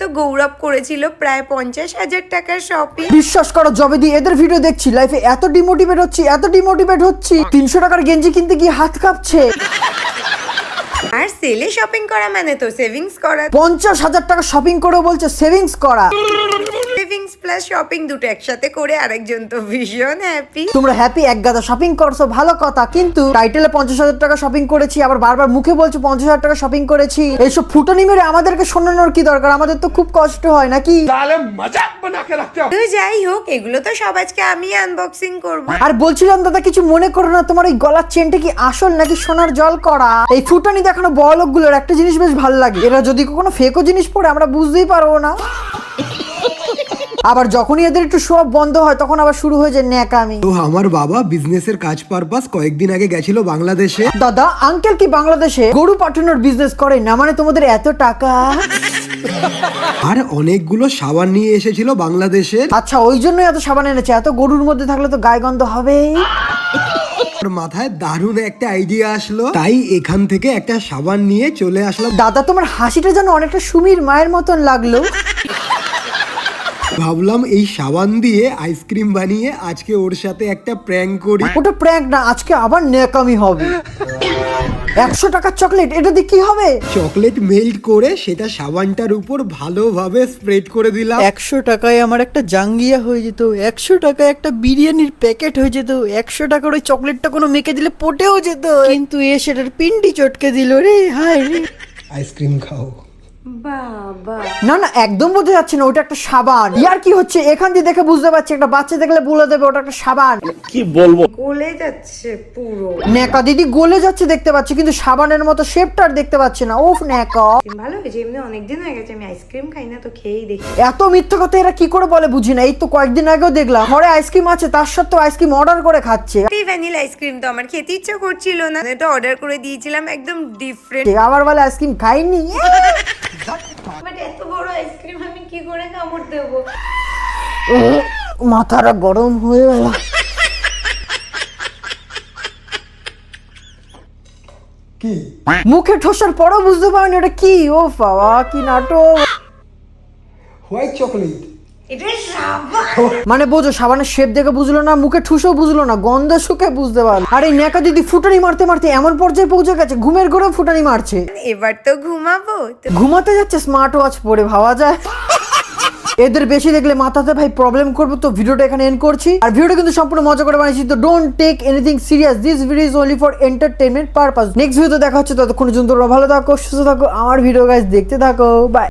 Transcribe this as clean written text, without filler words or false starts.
তো গৌরব করেছিল প্রায় 50,000 টাকার শপিং। বিশ্বাস করো যবে দিয়ে এদের ভিডিও দেখছি লাইফে এত ডিমোটিভেট হচ্ছি 300 টাকার গেঞ্জি কিনতে গিয়ে হাত কাঁপছে। আর সেলে শপিং করা মানে তো সেভিংস করা। 50,000 টাকা শপিং করে বলছে সেভিংস করা। সেভিংস প্লাস শপিং দুটো একসাথে করে আরেকজন তো ভীষণ হ্যাপি। তোমরা হ্যাপি এক গাদা শপিং করছো ভালো কথা, কিন্তু টাইটেলে 50,000 টাকা শপিং করেছি আবার বারবার মুখে বলছো 50,000 টাকা শপিং করেছি। এইসব ফুটানি মেরে আমাদেরকে শোনানোর কি দরকার? আমাদের তো খুব কষ্ট হয় নাকি? তো যাই হোক, এগুলো তো সব আজকে আমি আনবক্সিং করব। আর বলছিলাম দাদা কিছু মনে করো না, তোমার এই গলার চেনটা কি আসল নাকি সোনার জল করা? এই ফুটানি দেখানো বড়লোক গুলোর একটা জিনিস বেশ ভালো লাগে, এরা যদি কোনো ফেকও জিনিস পড়ে আমরা বুঝতেই পারবো না। আবার যখনই এদের একটু সব বন্ধ হয় তখন আবার শুরু হয়ে যায় ন্যাকামি। তো আমার বাবা বিজনেসের কাজ পারপাস কয়েকদিন আগে গেছিল বাংলাদেশে। দাদা আঙ্কেল কি বাংলাদেশে গরু পাঠানোর বিজনেস করে? না মানে তোমাদের এত টাকা। আর অনেকগুলো সাবান নিয়ে এসেছিল বাংলাদেশের। আচ্ছা ওই জন্যই এত সাবান এনেছে, এত গরুর মধ্যে থাকলে তো গায়ে গন্ধ হবেই। মাথায় দারুণ একটা আইডিয়া আসলো, তাই এখান থেকে একটা সাবান নিয়ে চলে আসলাম। দাদা তোমার হাসিটা যেন অনেকটা সুমির মায়ের মতন লাগলো। ভাবলাম এই সাবান দিয়ে আইসক্রিম বানিয়ে আজকে ওর সাথে একটা প্র্যাঙ্ক করি। ওটা প্র্যাঙ্ক না, আজকে আবার ন্যাকামি হবে। 100 টাকার চকলেট, এটা দিয়ে কি হবে? চকলেট মেল্ট করে সেটা সাবানটার উপর ভালোভাবে স্প্রেড করে দিলাম। 100 টাকায় আমার একটা জাঙ্গিয়া হয়ে যেত, 100 টাকায় একটা বিরিয়ানির প্যাকেট হয়ে যেত, 100 টাকার ওই চকলেটটা কোনো মেখে দিলে পটেও যেত, কিন্তু এ সেটার পিন্ডি চটকে দিল রে। হায় রে। আইসক্রিম খাও। বাবা, না না একদম বোঝা যাচ্ছে না ওটা একটা সাবান। ইয়ার কি হচ্ছে? এখান দিয়ে দেখে বুঝতে পারছি, একটা বাচ্চা দেখলে বলে দেবে ওটা একটা সাবান। গলে যাচ্ছে পুরো। নেকা দিদি গলে যাচ্ছে দেখতে পাচ্ছি, কিন্তু সাবানের মতো শেপটা আর দেখতে পাচ্ছি না। ওফ নেকা। ভালো হয়েছে, এমনি অনেকদিন হয়ে গেছে আমি আইসক্রিম খাই না, তো খেয়েই দেখি। এত মিথ্যা কথা এরা কি করে বলে বুঝি না। এই তো কয়েকদিন আগেও দেখলাম ঘরে আইসক্রিম আছে তার সত্ত্বেও আইসক্রিম অর্ডার করে খাচ্ছে। এই ভ্যানিলা আইসক্রিম তো আমার খেতে ইচ্ছা করছিল না, এটা অর্ডার করে দিয়েছিলাম একদম ডিফারেন্ট। আবার বলে আইসক্রিম খাইনি। বাট এত বড় আইসক্রিম আমি কি করে কামড় দেবো? মাথাটা গরম হয়ে গেল। কি মুখে ঠোসার পরও বুঝতে পারিনি ওটা কি। ও বাবা কি নাটক। White chocolate. এটা সাবান। মানে বোঝো সাবানের শেপ দেখে বুঝলো না, মুখে ঠুসও বুঝলো না, গন্ধ শুকে বুঝতে পারলো। আর এই নেকা দিদি ফুটানি মারতে মারতে এমন পর্যায়ে পৌঁছে গেছে ঘুমের ঘরে ফুটানি মারছে। এবার তো ঘুমাবো। তো ঘুমাতে যাচ্ছে স্মার্ট ওয়াচ পরে, ভাবা যায়। এদের বেশি দেখলে মাথাতে ভাই প্রবলেম করবে। তো ভিডিওটা এখানে এন্ড করছি। আর ভিডিওটা কিন্তু সম্পূর্ণ মজা করে বানিয়েছি, তো don't take anything serious, this video is only for entertainment purpose. Next ভিডিওতে দেখা হচ্ছে, ততক্ষণ পর্যন্ত তোমরা ভালো থাকো, সুস্থ থাকো, আমার ভিডিও গাইস দেখতে থাকো, বাই।